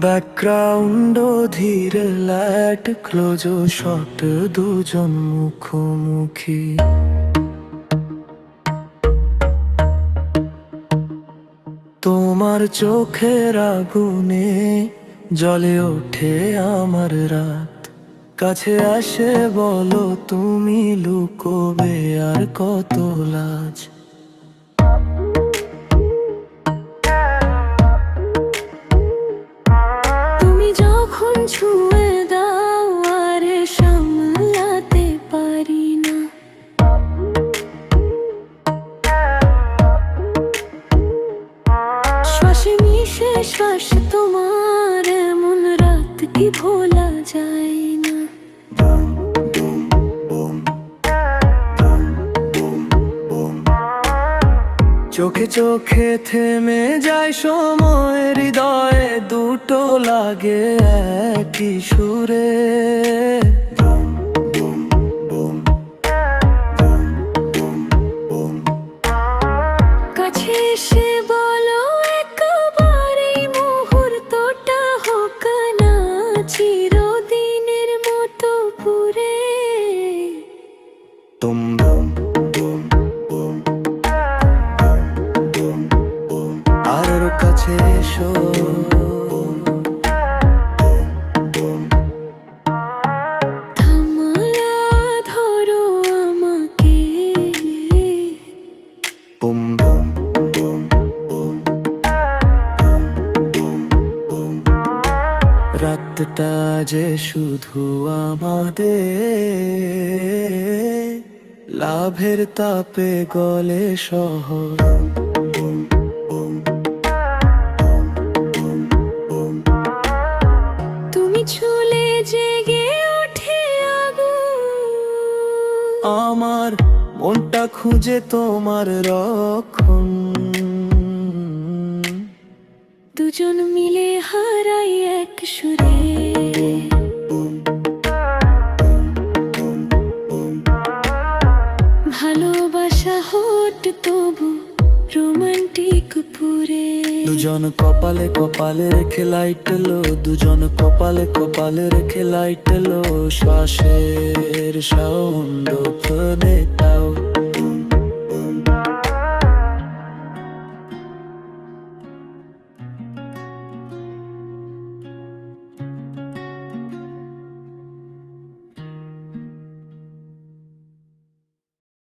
background ধীরে light close shot দুজন মুখোমুখি তোমার চোখের আগুনে জ্বলে ওঠে আমার রাত কাছে আসে বলো তুমি লুকোবে আর কত লাজ তুমি যখন ছুঁয়ে দাও আর সামলাতে পারি না শ্বাসে মিশে শ্বাস তোমার এমন রাত কি ভোলা যায় না চোখে চোখে থেমে যায় সময় হৃদয়ে দুটো লাগে একই সুরে কাছে এসে বলো একবার এই মুহূর্তটা হোক না চিরদিনের মতো পুরে তুম বুম বুম বুম আর কাছে এসো থামালা ধরো আমাকে boom boom boom boom boom রাতটা যে শুধু আমাদের লাভের তাপে গলে শহর তুমি ছুলে জেগে ওঠে আগুন আমার মনটা খুঁজে তোমার রক্ষণ দুজন মিলে হারাই এক সুরে ভালোবাসা হট তবু রোমান্টিক পুরে দুজন কপালে কপালে রেখে লাইট লো দুজন কপালে কপালে রেখে লাইট লো শ্বাসের সাউন্ড ফোনে